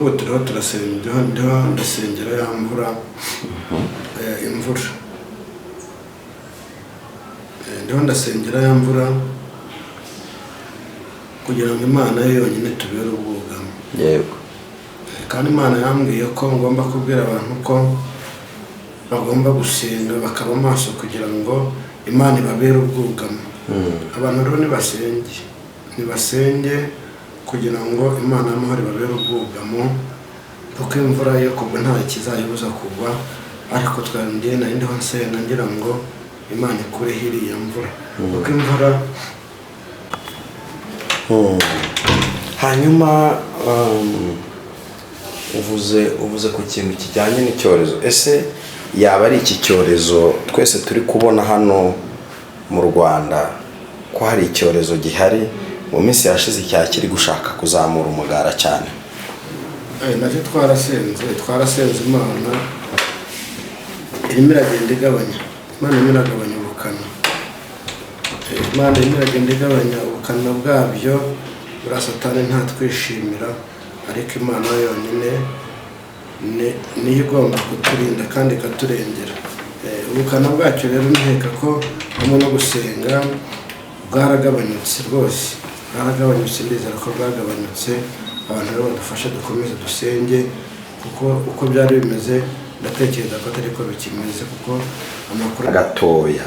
ubu turiho ndasengera ya mvura imvura ndiho ndasengera ya mvura kugira ngo Imana yo yonyine tubere ubwugamo. Yego. Kandi Imana yambwiye ko ngomba kubwira abantu ko bagomba gusenga bakaba maso kugira ngo Imana ibabere ubwugamo. Abantu rero nibasenge kugira ngo Imana y'amahoro ibabere ubwugamo, kuko imvura yo kugwa nta kizayibuza kugwa, ariko twangiye nari ndiho nsenga ngira ngo Imana ikure hiriya mvura, kuko imvura hanyuma uvuze ku kintu kijyanye n'icyorezo. Ese yaba ari iki cyorezo twese turi kubona hano mu Rwanda ko hari icyorezo gihari mu minsi yashize cyakiri gushaka kuzamura umugara cyane? nacyo twarasenze Imana irimo iragenda igabanya, Imana irimo iragabanya ubukana, Imana irimo iragenda igabanya ubukana bwabyo. Buriya Satani ntatwishimira, ariko Imana yonyine niyo igomba kuturinda kandi ikaturengera. Ubukana bwacyo rero nkeka ko hamwe no gusenga bwaragabanyutse rwose, bwaragabanyutse, ndizera ko bwagabanyutse. Abantu rero badufasha dukomeze dusenge, kuko uko byari bimeze ndatekereza ko atari ko bikimeze, kuko amakuru gatoya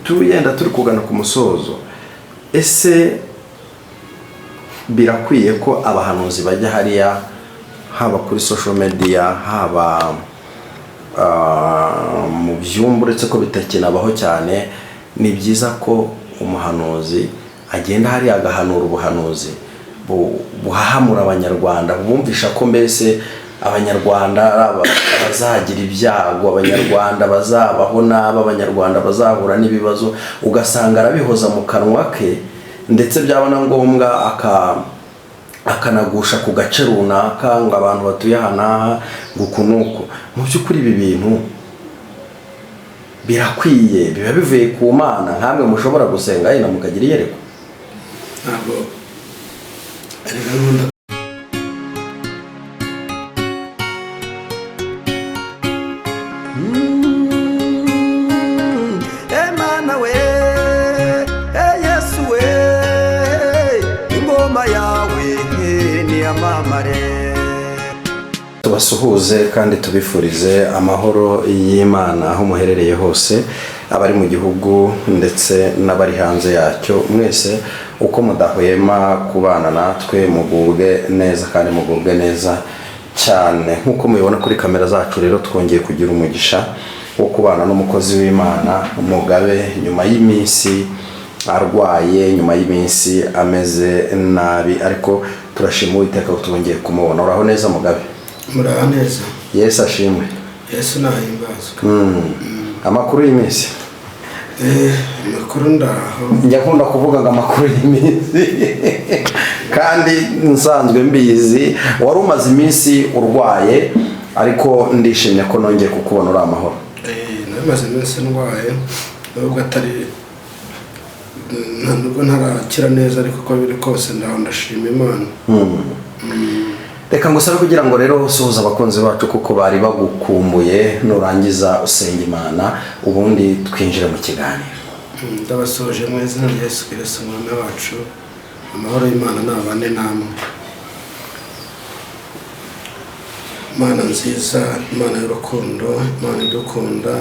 turi kugana ku musozo. Ese birakwiye ko abahanuzi bajya hariya, haba kuri social media, haba mu byumba, uretse ko bitakinabaho cyane, ni byiza ko umuhanuzi agenda hariya agahanura ubuhanuzi buhahamura Abanyarwanda, bumvisha ko mbese Abanyarwanda bazagira ibyago, Abanyarwanda bazabaho nabi, Abanyarwanda bazahura n'ibibazo, ugasanga arabihoza mu kanwa ke, ndetse byaba na ngombwa akanagusha ku gace runaka ngo abantu batuye hano nguku nuko. Mu by'ukuri ibi bintu birakwiye, biba bivuye ku Mana, nkamwe mushobora gusenga yina mukagira iyerekwa. ntabwo ari gahunda. Emana we, Yesu we, ingoma yawe ni amamare. Tubasuhuze kandi tubifurize amahoro y'Imana aho muherereye hose, abari mu gihugu ndetse n'abari hanze yacyo. Mwese uko mudahwema kubana natwe, mugubwe neza kandi mugubwe neza cyane. Nkuko mubibona kuri kamera zacu, rero twongeye kugira umugisha wo kubana n'umukozi w'Imana Mugabe, nyuma y'iminsi arwaye, nyuma y'iminsi ameze nabi, ariko turashima Uwiteka ko twongeye kumubona. Uraho neza Mugabe? Muraho neza. Yesu ashimwe. Yesu nahimbazwe. Amakuru y'iminsi? Amakuru ndaho. Njya nkunda kuvuga ngo amakuru y'iminsi kandi nsanzwe mbizi. Wari umaze iminsi urwaye, ariko ndishimye ko nongeye kukubona uri amahoro. Namaze iminsi ndwaye, nubwo atari nubwo ntarakira neza, ariko uko biri kose ndaho ndashima Imana. Reka ngusabe kugira ngo rero usuhuza abakunzi bacu, kuko bari bagukumbuye, nurangiza usenga Imana, ubundi twinjire mu kiganiro. Ndabasoje mu izina rya Yesu Kristo umwami wacu. Amahoro y'Imana nabane namwe. Imana nziza, Imana y'urukundo, Imana idukunda,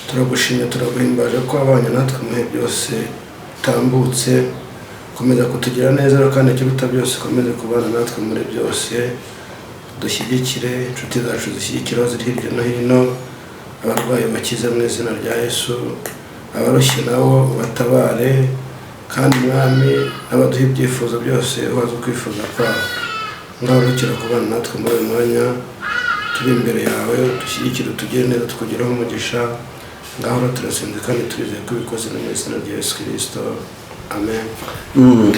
turagushimye, turaguhimbaje ko abanye natwe mu bihe byose utambutse. Komeza kutugira neza, kandi ikiruta byose komeze kubana natwe muri byose. Dushyigikire inshuti zacu, zishyigikire aho ziri hirya no hino, abarwayi bakize mu izina rya Yesu, abarushye nabo batabare, kandi Mwami n'abaduha ibyifuzo byose ubaze ukwifuza kwabo. Ngaho urukira kubana natwe muri uyu mwanya, turi imbere yawe, dushyigikire, utugire neza, tukugiraho umugisha. Ngaho turasenze kandi turizeye ko ubikoze mu izina rya Yesu Kristo. Amen.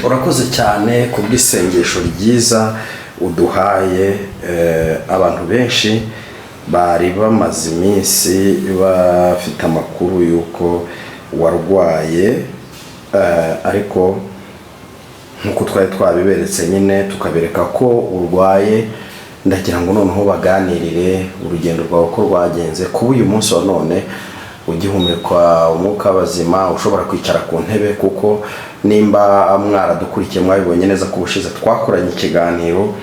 Urakoze cyane ku bw'isengesho ryiza uduhaye. Abantu benshi bari bamaze iminsi bafite amakuru y'uko warwaye, ariko nk'uko twari twabiberetse nyine tukabereka ko urwaye. Ndagira ngo noneho baganirire urugendo rwawe ko rwagenze kuba uyu munsi wa none ugihumekwa umwuka w'abazima, ushobora kwicara ku ntebe, kuko nimba mwaradukurikiye mwabibonye neza ko ubushize twakoranye ikiganiro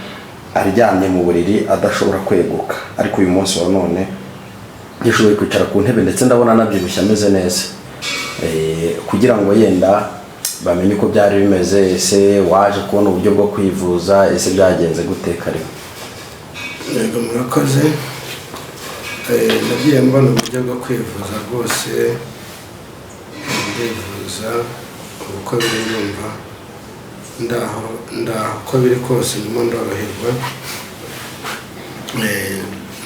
aryamye mu buriri adashobora kweguka, ariko uyu munsi wa none yashoboye kwicara ku ntebe ndetse ndabona anabyibushye ameze neza. Kugira ngo yenda bamenye uko byari bimeze, ese waje kubona uburyo bwo kwivuza, ese byagenze gute? Karibu. Yego murakoze. Nagiye mbona uburyo bwo kwivuza rwose, ndivuza uko biri numva ndaho uko biri kose ndimo ndoroherwa.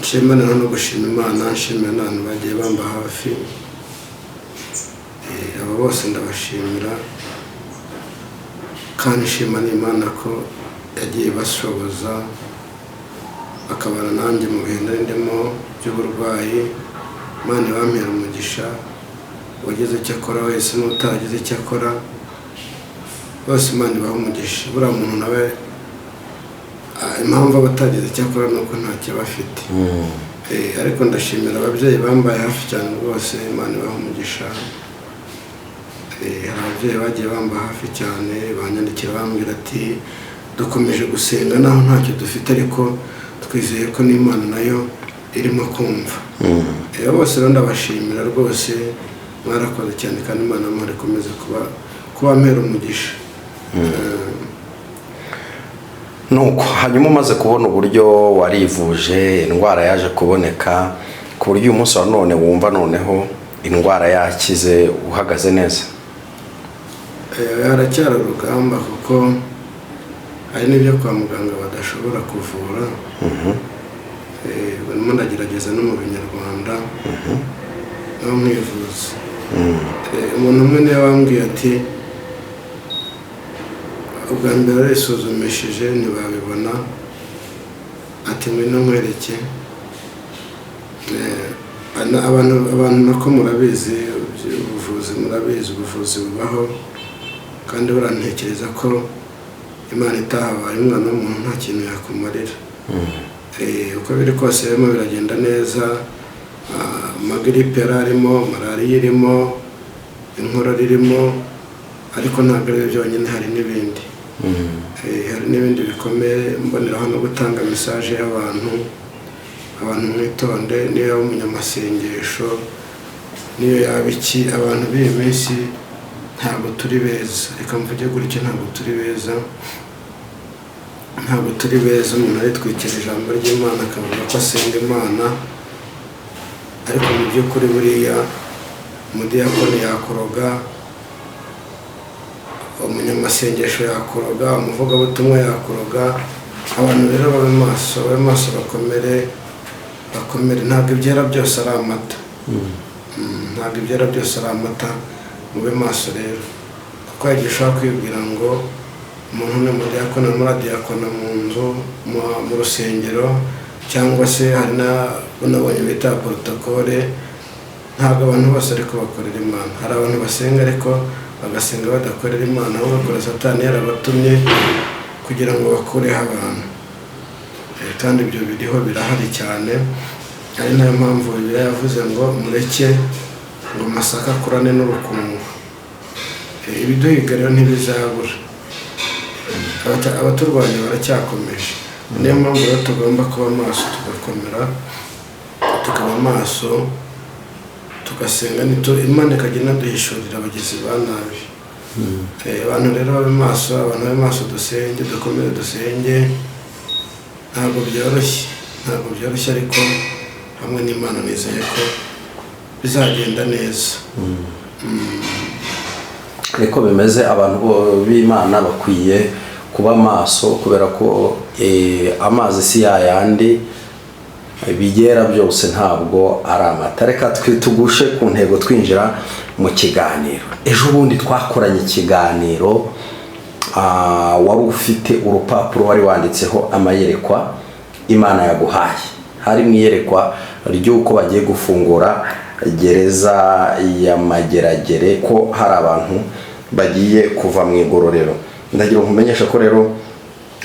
Nshimira no gushima Imana, nshimira n'abantu bagiye bamba hafi, abo bose ndabashimira, kandi nshima n'Imana ko yagiye bashoboza bakabana nanjye mu bihe ndimo by'uburwayi. Imana ibampera umugisha, uwagize icyo akora wese n'utagize icyo akora bose Imana ibaha umugisha. Buriya muntu nawe impamvu abatagize icyo akora ni uko ntacyo bafite. Ariko ndashimira ababyeyi bambaye hafi cyane rwose, Imana ibaha umugisha. Hari ababyeyi bagiye bamba hafi cyane, banyandikira bambwira ati dukomeje gusenga naho ntacyo dufite, ariko twizeye ko n'Imana nayo irimo kumva. Bose rero ndabashimira rwose, mwarakoze cyane, kandi Imana amahoro ikomeze kuba mpera umugisha. Nuko hanyuma umaze kubona uburyo warivuje, indwara yaje kuboneka, ku buryo uyu munsi wa none wumva noneho indwara yakize, uhagaze neza? Haracyari urugamba, kuko hari n'ibyo kwa muganga badashobora kuvura. Barimo ndagerageza no mu Binyarwanda no mwivuza. Umuntu umwe niwe wambwiye ati ubwa mbere arisuzumishije ntibabibona, ati ngwino nkwereke. Abantu nako murabizi ubuvuzi, murabizi ubuvuzi bubaho, kandi burantekereza ko Imana itahabaye umwana w'umuntu nta kintu yakumarira. Uko biri kose birimo biragenda neza. Amagiripe yari arimo, malariya irimo, inkorora irimo, ariko ntabwo ari byonyine, hari n'ibindi. Hari n'ibindi bikomeye. Mboneraho no gutanga mesaje y'abantu, abantu mwitonde, niyo yaba umunyamasengesho, niyo yaba iki, abantu b'iyi minsi ntabwo turi beza. Reka mvuge gutyo, ntabwo turi beza, ntabwo turi beza. Umuntu aritwikira ijambo ry'Imana akavuga ko asenga Imana, ariko mu by'ukuri buriya umudiyakoni yakuroga, umunyamasengesho yakuroga, umuvugabutumwa yakuroga. Abantu rero babe maso, bakomere. Ntabwo ibyera byose ari amata, ntabwo ibyera byose ari amata. Mube maso rero, kuko yagiye ushobora kwibwira ngo umuntu ni umudiyakoni, umuradiyakona mu nzu, mu rusengero, cyangwa se hari n'abonye bita protokole. Ntabwo abantu bose ariko bakorera Imana. Hari abantu basenga ariko bagasenga badakorera Imana, aho bakora Satani yarabatumye kugira ngo bakureho abantu. Kandi ibyo biriho, birahari cyane. Ari nayo mpamvu Bibiliya yavuze ngo mureke ngo amasaka akurane n'urukungu. Ibiduhiga rero ntibizabura, abaturwanya baracyakomeje. Niyo mpamvu rero tugomba kuba maso, tugakomera, tukaba maso, tugasenga, Imana ikajya inaduhishurira abagizi ba nabi. Abantu rero babe maso, abantu babe maso, dusenge, dukomere dusenge. Ntabwo byoroshye, ariko hamwe n'Imana nizeye ko bizagenda neza. Niko bimeze. Abantu b'Imana bakwiye kuba maso, kubera ko amazi si yayandi, bigera byose ntabwo ari amata. Reka tugushe ku ntego twinjira mu kiganiro. Ejo bundi twakoranye ikiganiro, wari ufite urupapuro wari wanditseho amayerekwa Imana yaguhaye. Hari mu iyerekwa ry'uko bagiye gufungura gereza ya Mageragere, ko hari abantu bagiye kuva mu igororero. ndagira ngo umenyeshe ko rero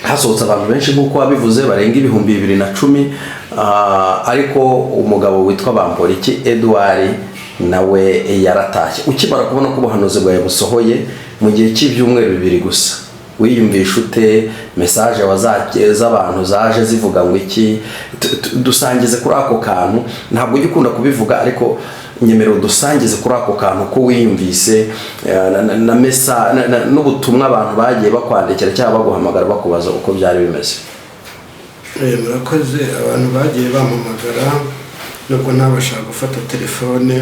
hasohotse abantu benshi nk'uko wabivuze barenga 2010, ariko umugabo witwa Bamporiki Edouard nawe yaratashye. Ukimara kubona ko ubuhanuzi bwawe busohoye mu gihe cy'ibyumweru 2 gusa, wiyumvisha ute? Message wazageza abantu zaje zivuga ngo iki? Dusangize kuri ako kantu, ntabwo ujya ukunda kubivuga ariko nyemero dusangize kuri ako kantu ko wiyumvise na n'ubutumwa abantu bagiye bakwandikira cyangwa baguhamagara bakubaza uko byari bimeze. Murakoze. Abantu bagiye bampamagara nubwo ntabashaka gufata telefone,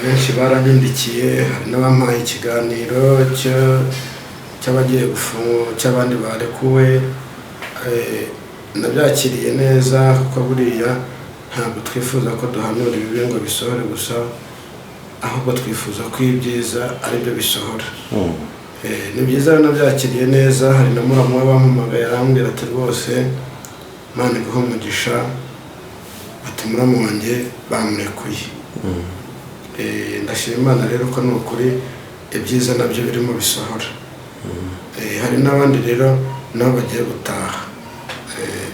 benshi baranyandikiye, hari n'abampaye ikiganiro cy'abagiye gufungwa cy'abandi barekuwe. Nabyakiriye neza kuko buriya ntabwo twifuza ko duhanura ibibi ngo bisohore gusa, ahubwo twifuza ko ibyiza ari byo bisohora. Ni byiza nabyakiriye neza. Hari na muramu we bampamagaye arambwira ati rwose Imana iguhe umugisha, ati muramu wanjye bamurekuye. Ndashima Imana rero ko ni ukuri ibyiza nabyo birimo bisohora. Hari n'abandi rero nabo bagiye gutaha.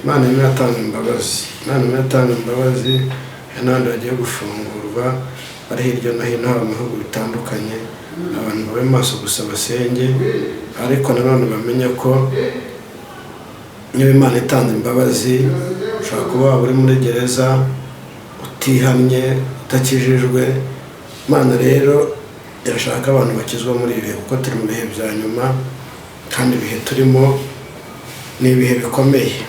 Imana imwe yatanga imbabazi, Imana imwe yatanga imbabazi. Hari n'abandi bagiye gufungurwa bari hirya no hino haba mu bihugu bitandukanye. Abantu babe maso gusa basenge, ariko nanone bamenye ko niba Imana itanze imbabazi, ushobora kuba waba uri muri gereza utihannye utakijijwe. Imana rero irashaka abantu bakizwa muri ibi bihe, kuko turi mu bihe bya nyuma, kandi ibihe turimo ni ibihe bikomeye.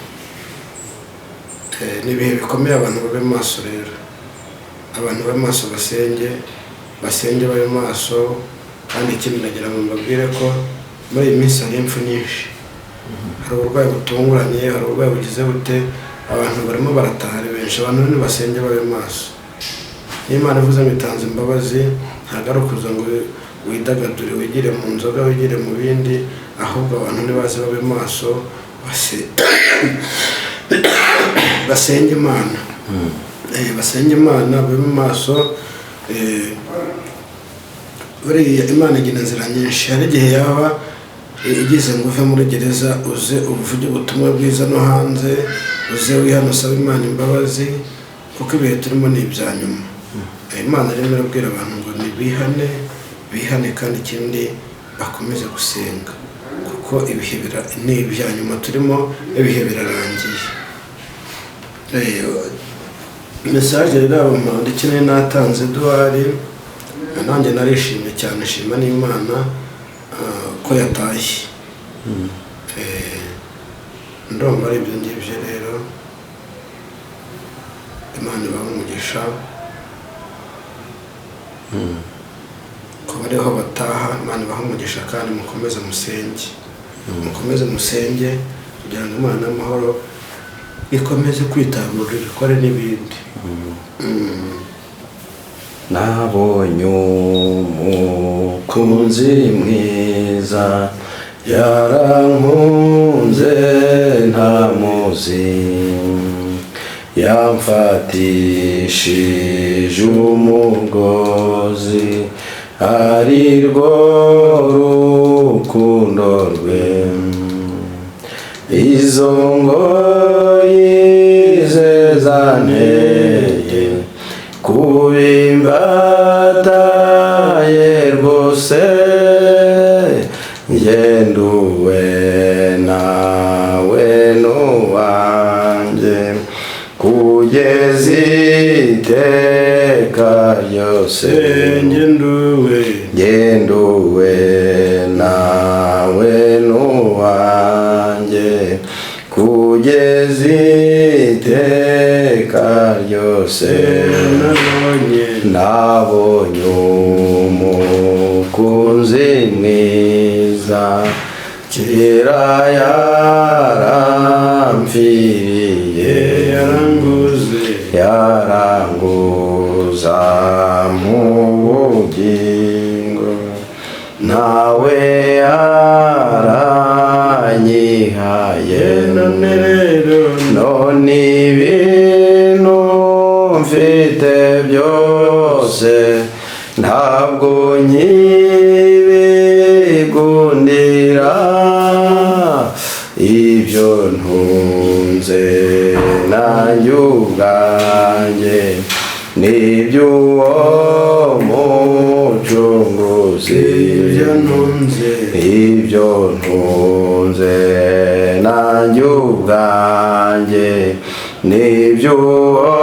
Ni ibihe bikomeye. Abantu babe maso rero, abantu babe maso basenge babe maso. Kandi ikindi nagira ngo mbabwire ko muri iyi minsi hari impfu nyinshi, hari uburwayi butunguranye, hari uburwayi bugize bute, abantu barimo barataha ari benshi. Abantu basenge babe maso. Imana ivuze ngo itanze imbabazi, ntabwo ari ukuza ngo widagadure wigire mu nzoga wigire mu bindi, ahubwo abantu nibaze babe maso basenge Imana. Basenge Imana babe maso. Buriya Imana igira inzira nyinshi. Hari igihe yaba igize ngo uve muri gereza uze uvuge ubutumwa bwiza no hanze, uze wihane usabe Imana imbabazi, kuko ibihe turimo ni ibya nyuma. Imana rero irabwira abantu ngo bihane kandi ikindi bakomeze gusenga, kuko ibihe ni ibya nyuma turimo, ibihe birarangiye. Message rero abamandikire natanze Edouard, nanjye narishimye cyane, shima n'Imana ko yatashye. Ndumva ari ibyo ngibyo rero. Imana ibahe umugisha ko bariho bataha. Imana ibahe umugisha kandi mukomeze musenge kugira ngo Imana y'amahoro ikomeze kwitabura ikore n'ibindi. Nabonye umukunzi mwiza, yarankunze ntamuzi, yamfatishije umugozi, ari rwo rukundo rwe. Izo ngoyi ze zanteye kubimbataye rwose, ngenduwe nawe n'uwanjye kugeza iteka ryose. Ngenduwe nawe n'uwanjye kugeza iteka ryose. Nabonye umukunzi mwiza, kera yarampfiriye, yaranguza mu bugingo, nawe yaranyihaye. None ibintu mfite byose ntabwo nkibigundira, nanjye ubwanjye n'iby'uwo mucunguzi ibyo ntunze nanjye ubwanjye n'iby'uwo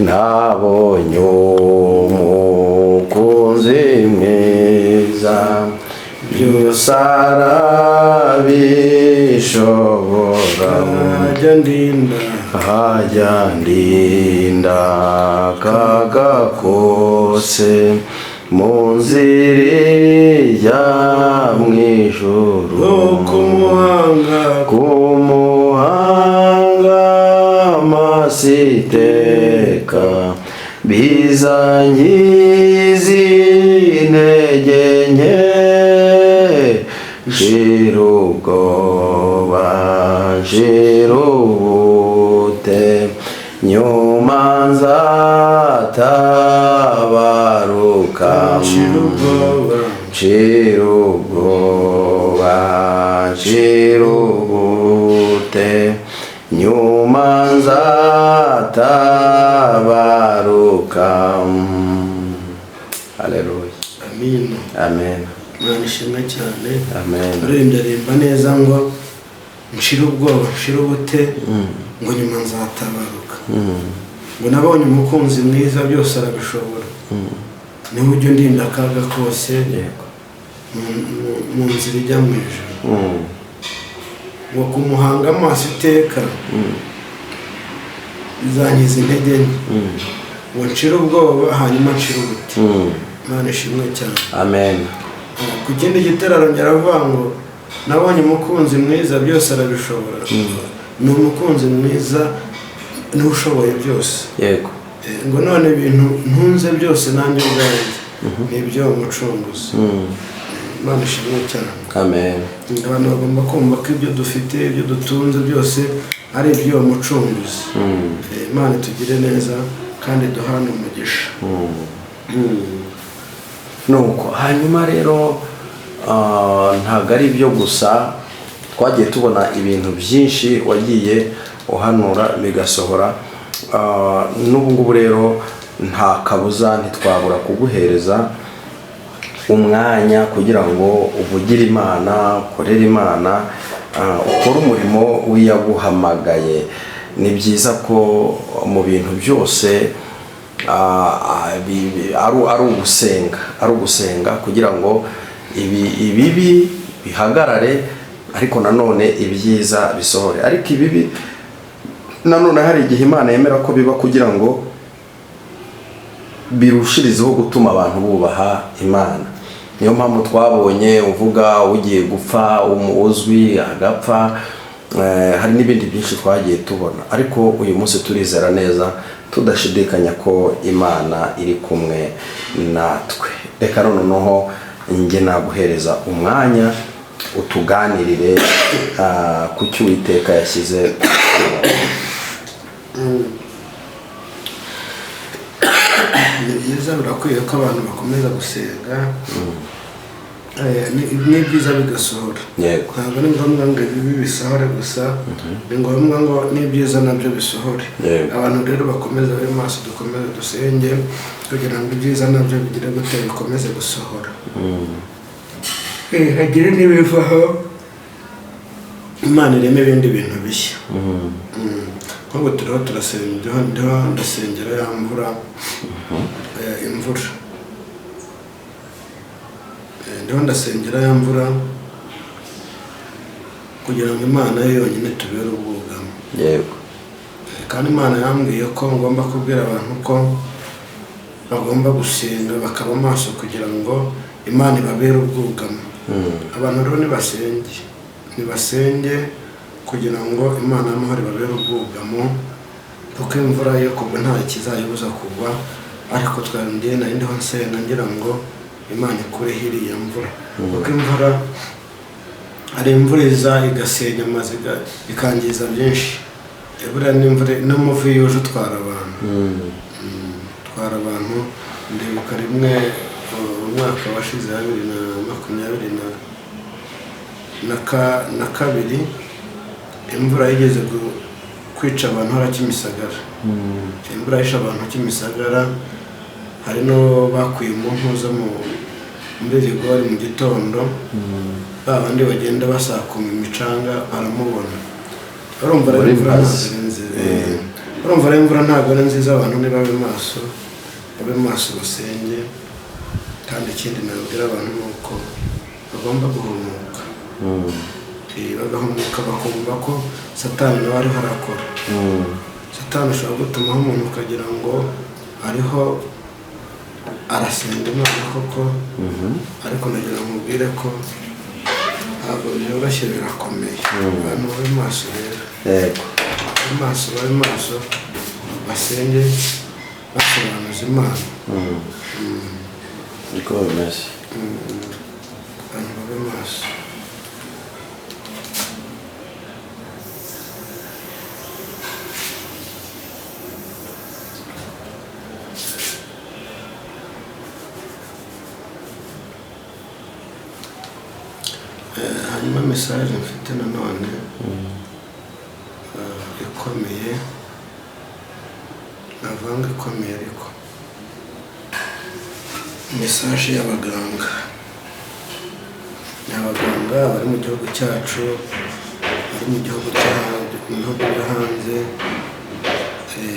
nabonye umukunzi mwiza byose arabishobora hajya ndinda akaga kose mu nzira ijya mu ijuru ku muhanga amasiteka bizangiza intege nke nshira ubwoba nshira ubute nyuma nzatabaruka nshira ubwoba nshira ubute nyuma nzatabaruka. Haleluya. Amen. Amen. Imana ishimwe cyane. Amen. Aririmba neza ngo nshira ubwoba nshira ubute ngo nyuma nzatabaruka. Ngo nabonye umukunzi mwiza byose arabishobora. Niwe ujya undinda akaga kose mu nzira ijya mu ijuru. Ngo kumuhanga amaso iteka bizangiza intege nke ngo nshira ubwoba hanyuma nshira ubute. Imana ishimwe cyane. Amen. Ku kindi giteraro nyaravuga ngo nabonye umukunzi mwiza byose arabishobora. Ni umukunzi mwiza niwe ushoboye byose. Yego. Ngo none ibintu ntunze byose nanjye ubwanjye ni ibyo umucunguzi. Imana ishimwe cyane. Amen. Abantu bagomba kumva ko ibyo dufite ibyo dutunze byose ari ibyo umucunguzi. Imana tugire neza kandi duhane umugisha. Nuko hanyuma rero ntabwo ari byo gusa, twagiye tubona ibintu byinshi wagiye uhanura bigasohora. N'ubu ngubu rero nta kabuza ntitwabura kuguhereza umwanya kugira ngo uvugire Imana, ukorere Imana, ukore umurimo w'iyaguhamagaye. Ni byiza ko mu bintu byose ari ugusenga kugira ngo ibibi bihagarare, ariko nanone ibyiza bisohore. Ariko ibibi nanone hari igihe Imana yemera ko biba kugira ngo birushirizeho gutuma abantu bubaha Imana. Niyo mpamvu twabonye uvuga ugiye gupfa uzwi agapfa, hari n'ibindi byinshi twagiye tubona. Ariko uyu munsi turizera neza tudashidikanya ko Imana iri kumwe natwe. Reka noneho njye naguhereza umwanya utuganirire ku cyo Uwiteka yashyize. Ni byiza, birakwiye ko abantu bakomeza gusenga, ni byiza bigasohora. Ntabwo ni ngombwa ngo ibibi bisohore gusa, ni ngombwa ngo n'ibyiza nabyo bisohore. Abantu rero bakomeza bari maso, dukomeze dusenge kugira ngo ibyiza nabyo bigire gute bikomeze gusohora. Hagire n'ibivaho, Imana ireme ibindi bintu bishya. Nk'ubu turiho ndasengera ya mvura, imvura. Ndiho ndasengera ya mvura kugira ngo Imana yo yonyine tubere ubwugamo. Yego. Kandi Imana yambwiye ko ngomba kubwira abantu ko bagomba gusenga bakaba maso kugira ngo Imana ibabere ubwugamo. Abantu rero nibasenge kugira ngo Imana y'amahoro ibabere ubwugamo, kuko imvura yo kugwa nta kizayibuza kugwa. Ariko twarindiye nari ndiho nsenga ngira ngo Imana ikure hiriya mvura, kuko imvura hari imvura iza igasenya amazi ikangiza byinshi. Buriya n'imvura n'umuvu yuje utwara abantu. Ndibuka rimwe umwaka washize 2022 imvura yigeze kwica abantu hara Kimisagara. Imvura yishe abantu Kimisagara, hari no bakuye mu mpuza muri rigori mu gitondo, babandi bagenda basakuma imicanga baramubona. Urumva rero imvura ntabwo ari nziza, abantu nibabe maso, babe maso basenge. Kandi ikindi nabwira abantu nuko bagomba guhumuka, bagahumuka bakumva ko Satani nawe ariho arakora. Satani ashobora gutumaho umuntu ukagira ngo ariho arasenga Imana koko, ariko nagira ngo mubwire ko ntabwo byoroshye, birakomeye. Abantu babe maso rero, babe maso basenge basobanuza Imana. Niko bimeze. Abantu babe maso. Hanyuma mesaje mfite nanone ikomeye, navanga ikomeye, ariko mesaje y'abaganga bari mu gihugu cyacu, bari mu gihugu byo hanze,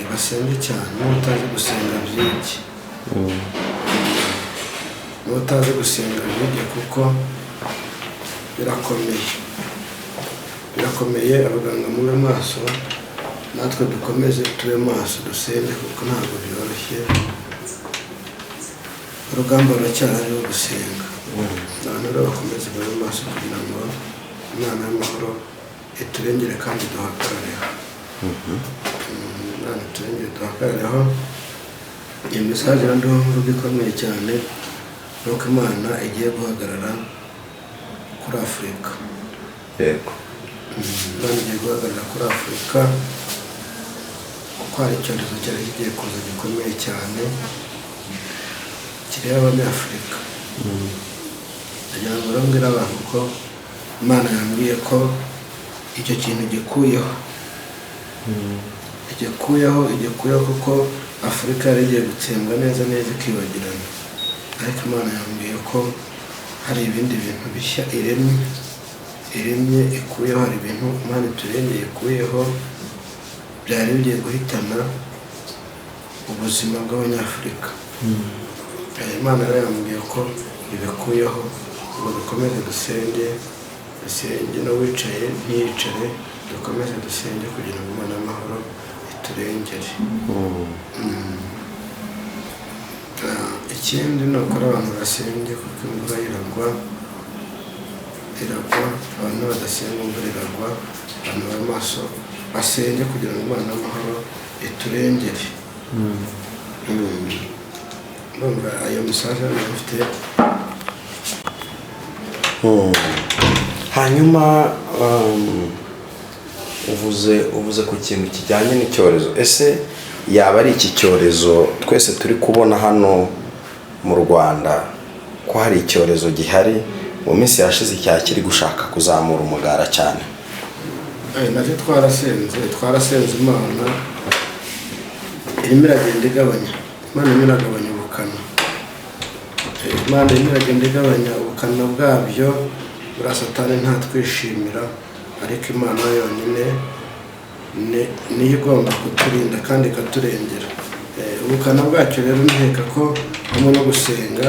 basenge cyane. N'utazi gusenga byinshi, n'utazi gusenga byinshi, kuko birakomeye. Abaganga mube maso, natwe dukomeze tube maso dusenge, kuko ntabwo byoroshye. Urugamba ruracyari rwo gusenga. Abantu rero bakomeze babe maso kugira ngo Imana y'amahoro iturengere kandi duhagarareho. Imana iturengere duhagarareho. Iyi mesaje irandiho nkuru ikomeye cyane, nuko Imana igiye guhagarara kuri Afurika. Yego. Imana igiye guhagarara kuri Afurika, kuko hari icyorezo cyari kigiye kuza gikomeye cyane kireba Abanyafurika. Ndagira ngo mbwire abantu ko Imana yambwiye ko icyo kintu igikuyeho, kuko Afurika yari igiye gutsembwa neza ikibagirana. Ariko Imana yambwiye ko hari ibindi bintu bishya iremye ikuyeho. Hari ibintu Imana iturengeye ikuyeho byari bigiye guhitana ubuzima bw'Abanyafurika. Imana rero yambwiye ko ibikuyeho, ngo dukomeze dusenge no wicaye ntiyicare, dukomeze dusenge kugira ngo Imana y'amahoro iturengere. Ikindi ni uko abantu basenge, kuko imvura iragwa, abantu badasenga imvura iragwa. Abantu babe maso basenge kugira ngo Imana y'amahoro iturengere. Ndumva ayo mesaje mfite. Hanyuma uvuze ku kintu kijyanye n'icyorezo. Ese yaba ari iki cyorezo twese turi kubona hano mu Rwanda, ko hari icyorezo gihari mu minsi yashize kiri gushaka kuzamura umugara cyane? Nacyo twarasenze Imana irimo iragenda igabanya. Imana irimo iragabanya ubukana. Imana irimo iragenda igabanya ubukana bwabyo. Buriya Satani ntatwishimira, ariko Imana yonyine niyo igomba kuturinda kandi ikaturengera. Ubukana bwacyo rero nkeka ko hamwe no gusenga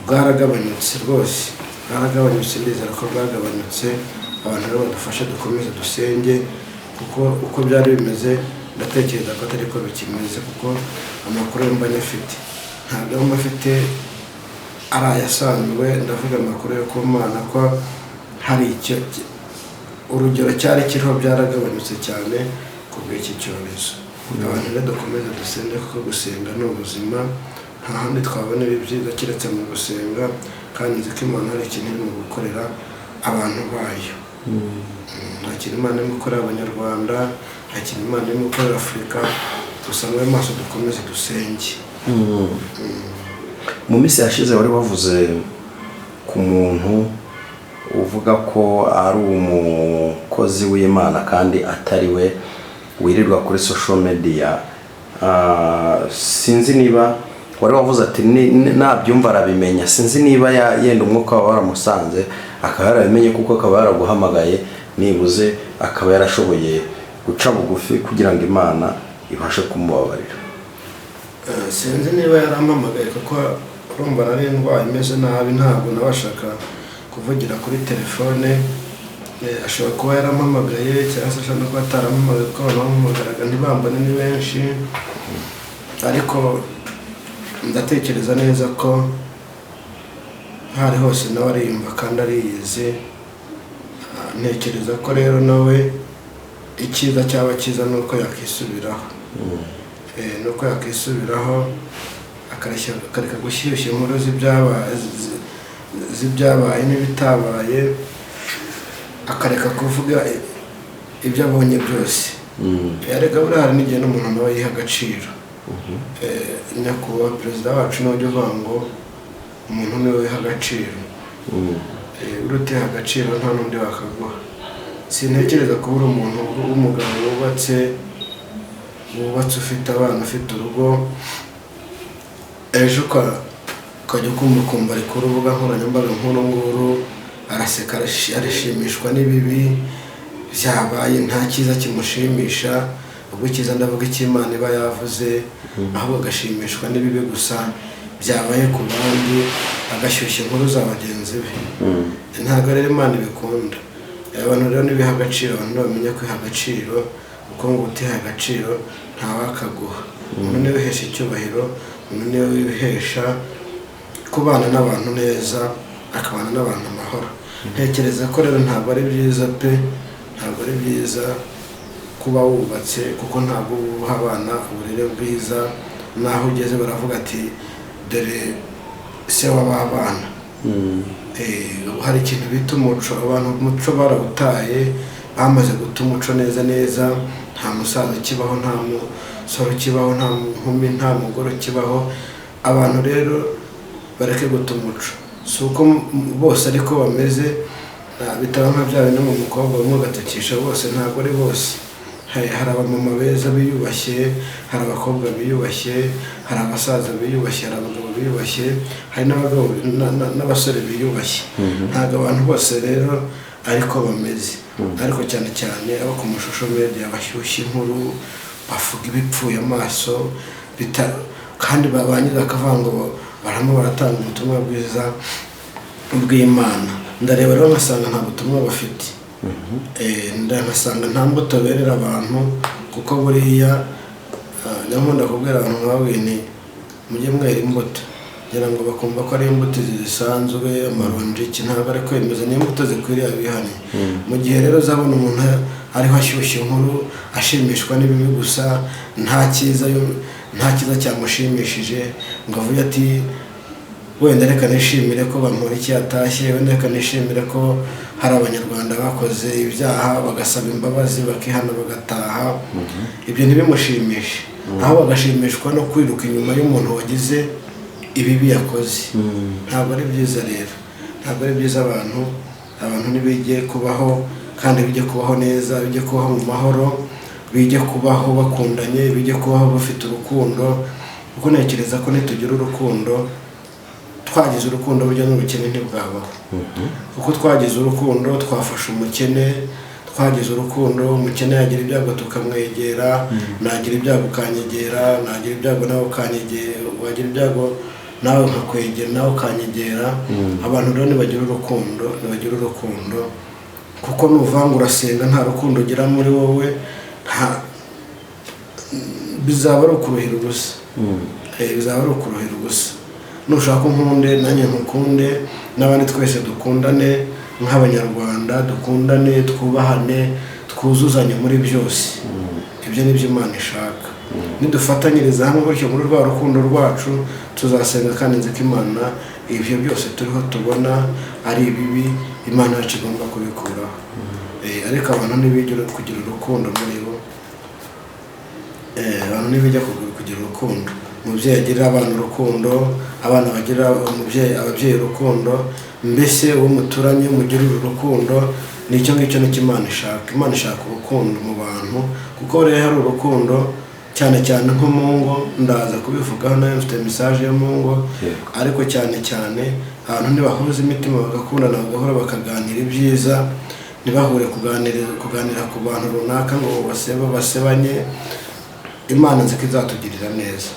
bwaragabanyutse rwose, ndizera ko bwagabanutse. Abantu rero badufashe dukomeze dusenge, kuko uko byari bimeze ndatekereza ko atari ko bikimeze, kuko amakuru mba nyafite ntabwo mba afite ari ayasanzwe. Ndavuga amakuru yo ku Mana ko hari icyo urugero cyari kiriho byaragabanutse cyane kubw'iki cyorezo. Abantu rero dukomeze dusenge, kuko gusenga ni ubuzima. Nta handi twabonera ibyiza keretse mu gusenga, kandi nzi ko Imana hari ikintu iri mu gukorera abantu bayo. Nta kintu Imana irimo gukorera Abanyarwanda, nta kintu Imana irimo gukorera Afurika. Dusange maso dukomeze dusenge. Mu minsi yashize wari wavuze ku muntu uvuga ko ari umukozi w'Imana kandi atari we wirirwa kuri social media. Sinzi niba wari wavuze ati nabyumva arabimenya, sinzi niba yenda umwuka wawe waramusanze akaba yarabimenye kuko akaba yaraguhamagaye nibuze akaba yarashoboye guca bugufi kugira ngo Imana ibashe kumubabarira. Sinzi niba yarampamagaye kuko urumva nari ndwaye imeze nabi, ntabwo nabashaka kuvugira kuri telefone. Ashobora kuba yarampamagaye cyangwa se ashobora kuba atarampamagaye kuko abantu bamuhamagaraga ntibambone ni benshi, ariko ndatekereza neza ko hari hose nawe ariyumva kandi ariyizi. Ntekereza ko rero nawe icyiza cyaba cyiza nuko yakisubiraho, nuko yakisubiraho akareka gushyushya inkuru z'ibyabaye n'ibitabaye, akareka kuvuga ibyo abonye byose. Yareka buriya hari n'igihe n'umuntu nawe yiha agaciro. Nyakubahwa perezida wacu niwe ujya uvuga ngo umuntu niwe wiha agaciro, urutiha agaciro nta n'undi wakaguha. Sintekereza ko uri umuntu w'umugabo wubatse ufite abana, ufite urugo, ejo ukajya ukumva ari ku rubuga nkoranyambaga nk'uru nguru araseka arashimishwa n'ibibi byabaye, nta cyiza kimushimisha. Ubwo icyiza ndavuga icy'Imana iba yavuze, ahubwo agashimishwa n'ibibi gusa byabaye ku bandi, agashyushya inkuru za bagenzi be. Ntabwo rero Imana ibikunda. Abantu rero nibiha agaciro, abantu bamenya kwiha agaciro, kuko ngo utiha agaciro ntawakaguha. Umuntu niwe wihesha icyubahiro, umuntu niwe wihesha kubana n'abantu neza, akabana n'abantu amahoro. Ntekereza ko rero ntabwo ari byiza pe, ntabwo ari byiza kuba wubatse, kuko ntabwo uha abana uburere bwiza. Naho ugeze baravuga ati dore se w'abana. Hari ikintu bita umuco, abantu umuco barawutaye, bamaze guta umuco neza. Nta musaza ukibaho, nta musore ukibaho, nta nkumi, nta mugore ukibaho. Abantu rero bareke guta umuco, si uko bose ariko bameze, bitaba nka bya bindi mu mukobwa bamwe ugatakisha bose, ntabwo ari bose. Hari abamama beza biyubashye, hari abakobwa biyubashye, hari abasaza biyubashye, hari abagabo biyubashye, hari n'abagabo n'abasore biyubashye. Ntabwo abantu bose rero ariko bameze, ariko cyane cyane abo ku mashusho media bashyushya inkuru, bavuga ibipfuye amaso, kandi babangiza akavuga ngo baramo baratanga ubutumwa bwiza bw'Imana. Ndareba rero nkasanga nta butumwa bafite. Ndasanga nta mbuto berera abantu, kuko buriya nyamunda kubwira abantu nkawe ni mujye mwera imbuto, kugira ngo bakumva ko ari imbuto zisanzwe, amaronji iki ntabwo ari kwemeza, ni imbuto zikwiriye abihane. Mu gihe rero uzabona umuntu ariho ashyushya inkuru, ashimishwa n'ibibi gusa, nta cyiza cyamushimishije, ngo avuge ati wenda reka nishimire ko Bamporiki yatashye, wenda reka nishimire ko hari abanyarwanda bakoze ibyaha bagasaba imbabazi bakihana bagataha. Ibyo ntibimushimishe, aho bagashimishwa no kwiruka inyuma y'umuntu wagize ibibi yakoze. Ntabwo ari byiza rero, ntabwo ari byiza. Abantu ntibijye kubaho, kandi bijye kubaho neza, bijye kubaho mu mahoro, bijye kubaho bakundanye, bijye kubaho bafite urukundo. Kuko ntekereza ko nitugira urukundo, twagize urukundo burya n'ubukene ntibwabaho. Kuko twagize urukundo twafasha umukene, twagize urukundo umukene yagira ibyago tukamwegera, nagira ibyago ukanyegera, nagira ibyago nawe ukanyegera, wagira ibyago nawe nkakwegera nawe ukanyegera. Abantu rero nibagira urukundo, kuko nuvanga urasenga nta rukundo ugira muri wowe, bizaba ari ukuruhira ubusa. Bizaba ari ukuruhira ubusa. Nushaka unkunde nanjye nkukunde, n'abandi twese dukundane nk'abanyarwanda, dukundane, twubahane, twuzuzanye muri byose. Ibyo ni byo Imana ishaka. Nidufatanyiriza hamwe gutyo muri rwa rukundo rwacu, tuzasenga kandi nzi ko Imana ibyo byose turiho tubona ari ibibi, Imana yacu igomba kubikuraho. Ariko abantu ntibijya kugira urukundo muri bo, abantu ntibijya kugira urukundo. umubyeyi agirira abana urukundo, abana bagirira ababyeyi urukundo, mbese uwo muturanye mugirira urukundo. Nicyo ngicyo nicyo Imana ishaka. Imana ishaka urukundo mu bantu, kuko rero hari urukundo cyane cyane nko mu ngo, ndaza kubivugaho nayo mfite message yo mu ngo, ariko cyane cyane abantu ntibahuza imitima bagakundana bagahora bakaganira ibyiza, ntibahure kuganira ku bantu runaka ngo basebanye. Imana nzi ko izatugirira neza.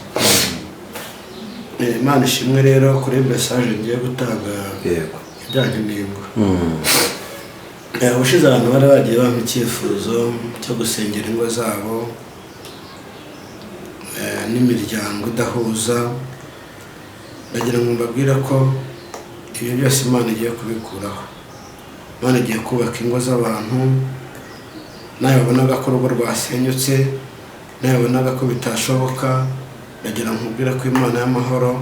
Imana ishimwe rero kuri message ngiye gutanga ijyanye n'ingo. Ubushize abantu bari bagiye bampa icyifuzo cyo gusengera ingo zabo n'imiryango idahuza. Ndagira ngo mbabwire ko ibyo byose Imana igiye kubikuraho. Imana igiye kubaka ingo z'abantu. Nawe wabonaga ko urugo rwasenyutse, nawe wabonaga ko bitashoboka, ndagira ngo nkubwire ko Imana y'amahoro,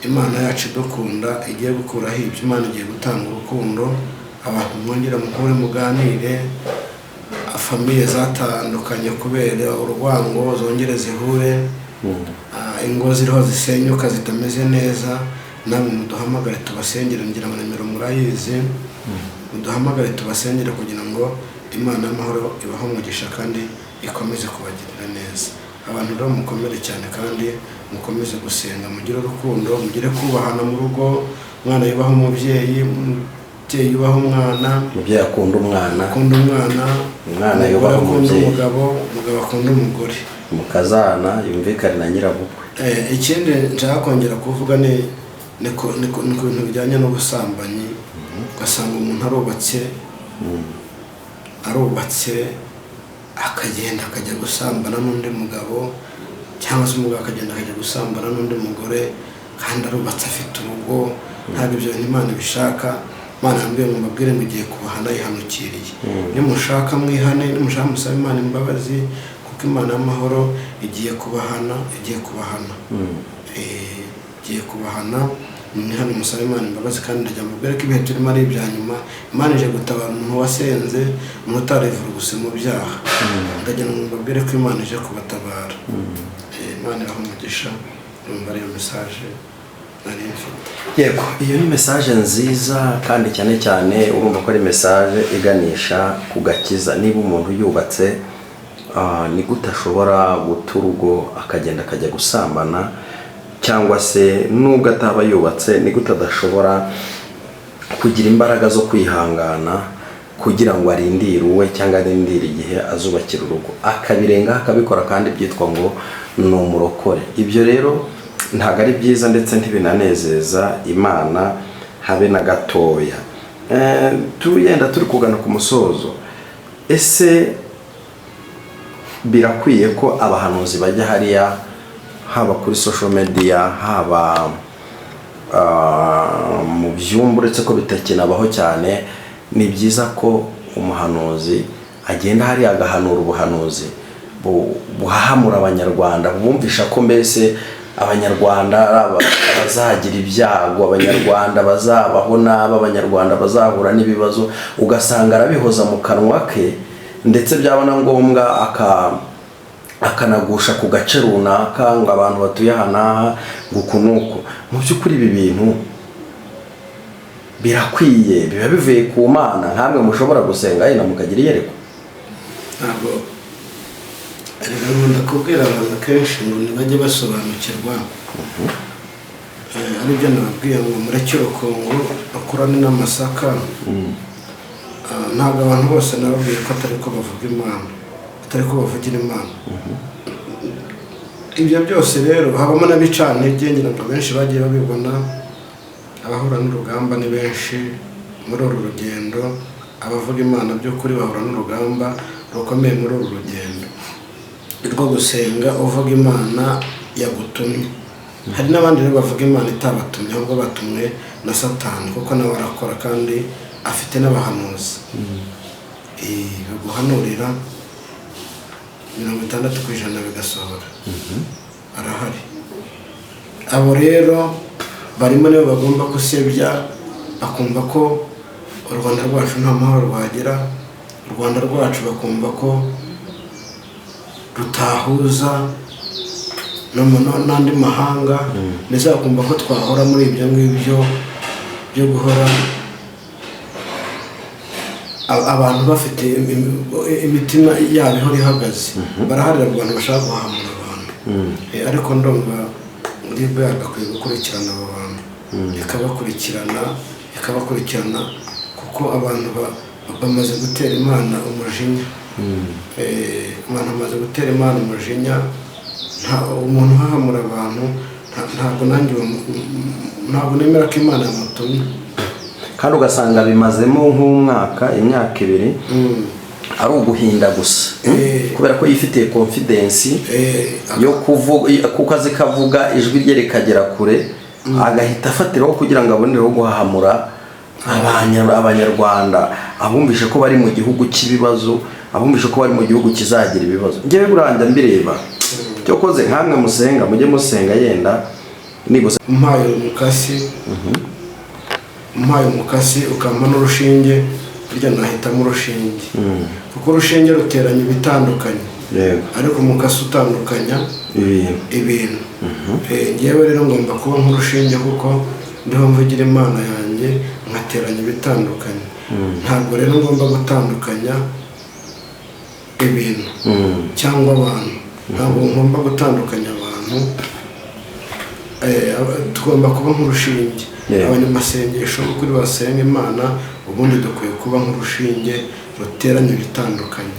Imana yacu idukunda, igiye gukuraho ibyo. Imana igiye gutanga urukundo, abantu mwongera muhure muganire, famiye zatandukanye kubera urwango zongere zihure, ingo ziriho zisenyuka zitameze neza. Namwe muduhamagare tubasengere, ngira ngo nimero murayizi, muduhamagare tubasengere kugira ngo Imana y'amahoro ibahe umugisha kandi ikomeze kubagirira neza. Abantu rero mukomere cyane kandi mukomeze gusenga, mugire urukundo, mugire kubahana mu rugo. Umwana yubaha umubyeyi, umubyeyi yubaha umwana, umubyeyi akunda umwana, umwana yubaha umubyeyi, umugabo akunda umugore, umukazana yumvikane na nyirabukwe. Ikindi nshaka kongera kuvuga ni ku bintu bijyanye n'ubusambanyi. Ugasanga umuntu arubatse akagenda akajya gusambana n'undi mugabo, cyangwa se umugabo akagenda akajya gusambana n'undi mugore kandi arubatse afite urugo. Ntabwo ibyo bintu Imana ibishaka. Imana yambwiye ngo mbabwire ngo igiye kubahana yihanukiriye. Nimushaka mwihane, nimushaka musabe Imana imbabazi, kuko Imana y'amahoro igiye kubahana. Igiye kubahana, mwihane musabe Imana imbabazi. Kandi ndagira ngo mbabwire ko ibihe turimo ari ibya nyuma. Imana ije gutabara umuntu wasenze, umuntu utarivuruguse mu byaha. Ndagira ngo mbabwire ko Imana ije kubatabara. Imana iraha umugisha. Numva ariyo message nari mfite. Yego, iyo ni message nziza kandi cyane cyane urumva ko ari message iganisha ku gakiza. Niba umuntu yubatse, ni gute ashobora guta urugo akagenda akajya gusambana, cyangwa se nubwo ataba yubatse ni gute adashobora kugira imbaraga zo kwihangana kugira ngo arindire uwe cyangwa arindire igihe azubakira urugo, akabirenga akabikora kandi byitwa ngo ni umurokore. Ibyo rero ntabwo ari byiza ndetse ntibinanezeza Imana habe na gatoya. Tuyenda turi kugana ku musozo, ese birakwiye ko abahanuzi bajya hariya, haba kuri social media, haba mu byumba, uretse ko bitakinabaho cyane? Ni byiza ko umuhanuzi agenda hariya agahanura ubuhanuzi buhahamura abanyarwanda, bumvisha ko mbese abanyarwanda bazagira ibyago, abanyarwanda bazabaho nabi, abanyarwanda bazahura n'ibibazo. Ugasanga arabihoza mu kanwa ke, ndetse byaba na ngombwa akanagusha ku gace runaka ngo abantu batuye aha nguku nuko. Mu by'ukuri ibi bintu birakwiye, biba bivuye ku Mana. Nkamwe mushobora gusenga yenda mukagira iyerekwa. Ntabwo nkunda kubwira abantu kenshi ngo ntibajye basobanukirwa. Aribyo nababwiye ngo mureke urukungu rukurane n'amasaka. Ntabwo abantu bose nababwiye ko atari ko bavuga Imana, atari ko bavugira Imana. Ibyo byose rero habamo n'abicantege, ngira ngo benshi bagiye babibona. Abahura n'urugamba ni benshi muri uru rugendo. Abavuga Imana by'ukuri bahura n'urugamba rukomeye muri uru rugendo rwo gusenga uvuga Imana yagutumye. Hari n'abandi rero bavuga Imana itabatumye, ahubwo batumwe na Satani, kuko nawe arakora kandi afite n'abahanuzi. Baguhanurira 60% bigasohora. Arahari. Abo rero barimo nibo bagomba gusebya, bakumva ko u Rwanda rwacu nta mahoro rwagira, u Rwanda rwacu bakumva ko rutahuza. n'andi mahanga, ndetse bakumva ko twahora muri ibyo ngibyo byo guhora abantu bafite imitima yabo ihora ihagaze. Baraharira abantu bashaka guhamura abantu, ariko ndumva RIB yagakwiye gukurikirana abo bantu, ikabakurikirana kuko abantu bamaze gutera Imana umujinya. Abantu bamaze gutera Imana umujinya. Umuntu uhahamura abantu ntabwo nemera ko Imana yamutumye. kandi ugasanga bimazemo nk'umwaka, imyaka 2 ari uguhinda gusa, kubera ko yifitiye confidence yo kuvuga, kuko azi kavuga ijwi rye rikagera kure, agahita afatiraho kugira ngo abonereho guhahamura abanyarwanda, abumvishe ko bari mu gihugu cy'ibibazo, abumvishe ko bari mu gihugu kizagira ibibazo. Ngewe buranda mbireba cyo koze nkamwe musenga, mujye musenga yenda nibose mpaye umukasi ukampa n'urushinge, burya nahitamo urushinge kuko urushinge ruteranya ibitandukanye, ariko umukasi utandukanya ibintu. Ngewe rero ngomba kuba nk'urushinge kuko ndiho mvugira Imana yanjye, nkateranya ibitandukanye. Ntabwo rero ngomba gutandukanya ibintu cyangwa abantu, ntabwo ngomba gutandukanya abantu. Tugomba kuba nk'urushinge. Abanyamasengesho kuri basenga Imana, ubundi dukwiye kuba nk'urushinge ruteranya ibitandukanye.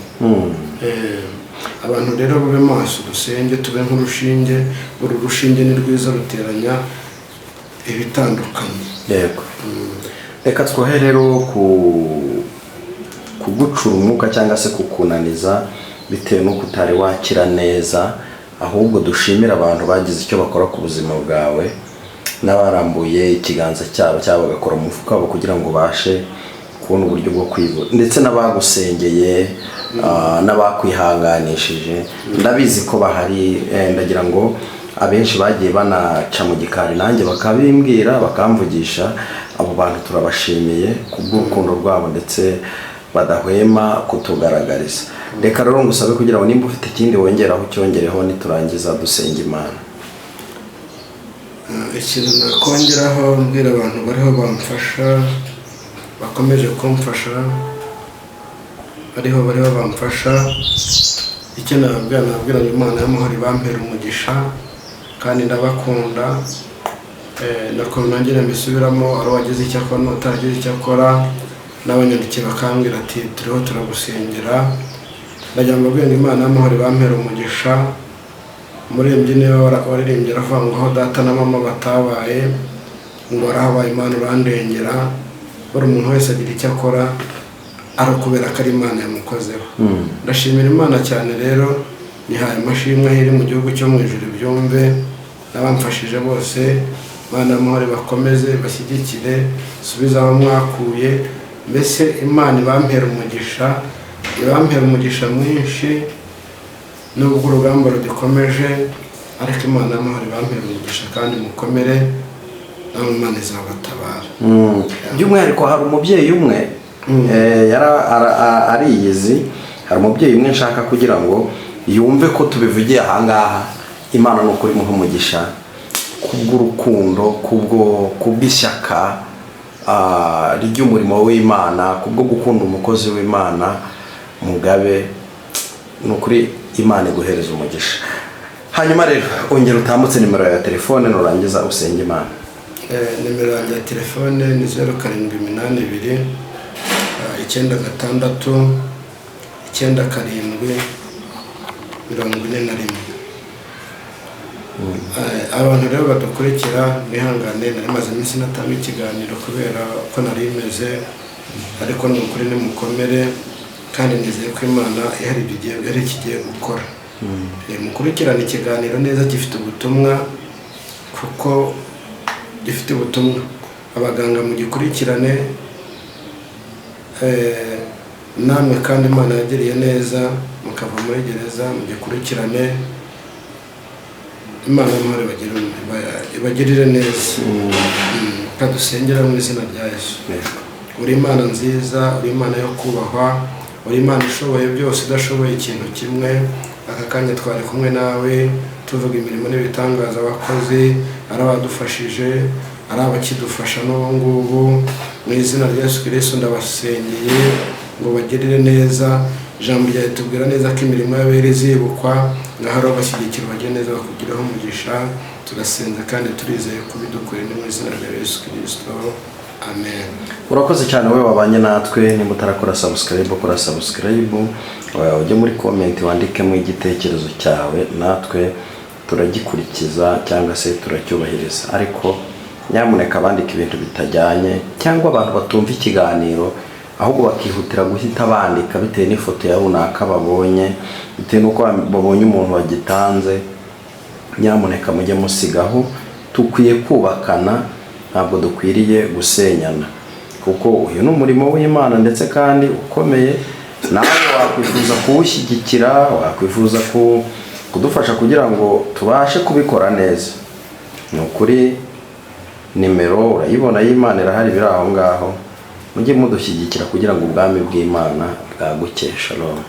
Abantu rero babe maso, dusenge tube nk'urushinge. Uru rushinge ni rwiza, ruteranya ibitandukanye. Yego. Reka twohe rero kugucura umwuka cyangwa se kukunaniza bitewe no kutari wakira neza, ahubwo dushimira abantu bagize icyo bakora ku buzima bwawe, n'abarambuye ikiganza cyabo bagakora mu mufuka wabo kugira ngo bashe kubona uburyo bwo kwivura, ndetse n'abagusengeye, n'abakwihanganishije. Ndabizi ko bahari, ndagira ngo abenshi bagiye banaca mu gikari nanjye bakabimbwira, bakamvugisha. Abo bantu turabashimiye kubw'urukundo rwabo ndetse badahwema kutugaragariza. Reka rero ngusabe kugira ngo nimba ufite ikindi wongeraho cyongereho, niturangiza dusenga Imana. Ikintu nakongeraho, mbwira abantu bariho bamfasha, bakomeje kumfasha, bariho bamfasha. Icyo nababwira ngo Imana y'amahoro ibampera umugisha, kandi ndabakunda. Nakongera mbisubiramo, ari wagize icyo akora n'utagize icyo akora, n'abanyandikiye bakambwira ati turiho turagusengera. Ndagira ngo mbwira ngo Imana y'amahoro ibampera umugisha. Umuririmbyi niwe waririmbye aravuga ngo aho data na mama batabaye, ngo warahabaye Imana urandengera. Buri umuntu wese agira icyo akora ari ukubera ko ari Imana yamukozeho. Ndashimira Imana cyane rero, nihaye amashimwe iri mu gihugu cyo mu ijuru byumve, n'abamfashije bose. Imana y'amahoro bakomeze bashyigikire, subiza aho mwakuye. Mbese Imana ibampera umugisha, mwinshi. Nubwo urugamba rugikomeje, ariko Imana y'amahoro ibampera umugisha kandi mukomere, nawe Imana izabatabara. By'umwihariko hari umubyeyi umwe ariyizi, hari umubyeyi umwe nshaka kugira ngo yumve ko tubivugiye ahangaha. Imana ni ukuri muha umugisha kubw'urukundo, kubw'ishyaka ry'umurimo w'Imana, kubwo gukunda umukozi w'Imana. Mugabe, ni ukuri Imana iguhereza umugisha. Hanyuma rero ongera utambutse nimero ya telefone nurangiza usenge Imana. Nimero ya telefone ni 0782 96 97 41. Abantu rero badukurikira nihangane, nari maze iminsi natanga ikiganiro kubera ko nari meze, ariko ni ukuri nimukomere, kandi nizeye ko Imana ihari kigiye gukora. Mukurikirana ikiganiro neza, gifite ubutumwa, kuko gifite ubutumwa. Abaganga mugikurikirane, namwe kandi Imana yagiriye neza mukava muri gereza, mugikurikirane. Imana y'amahoro ibagirire neza. Kadusengera mu izina rya Yesu. Uri Imana nziza, uri Imana yo kubahwa, uri Imana ishoboye byose, idashoboye ikintu kimwe. Aka kanya twari kumwe nawe, tuvuga imirimo n'ibitangaza abakozi, ari abadufashije, ari abakidufasha n'ubu ngubu. Mu izina rya Yesu Kristo ndabasengeye ngo bagirire neza. Ijambo ryawe tubwira neza ko imirimo y'abera izibukwa, ngaho bashyigikira bagire neza bakugiraho umugisha. Turasenza kandi turizeye kubidukorera mu izina rya Yesu Kristo, amen. Urakoze cyane wowe wabanye natwe. Nimba utarakora subscribe, kora subscribe, ujye muri comment wandikemo igitekerezo cyawe, natwe turagikurikiza cyangwa se turacyubahiriza. Ariko nyamuneka bandika ibintu bitajyanye cyangwa abantu batumva ikiganiro, ahubwo bakihutira guhita bandika bitewe n'ifoto ya runaka babonye, bitewe n'uko babonye umuntu wagitanze. Nyamuneka mujye musigaho, tukwiye kubakana, ntabwo dukwiriye gusenyana, kuko uyu ni umurimo w'Imana ndetse kandi ukomeye. Nawe wakwifuza kuwushyigikira, wakwifuza kudufasha kugira ngo tubashe kubikora neza. Ni ukuri nimero urayibona y'Imana irahari, biri aho ngaho. Mujye mudushyigikira kugira ngo ubwami bw'Imana bwaguke. Shalom.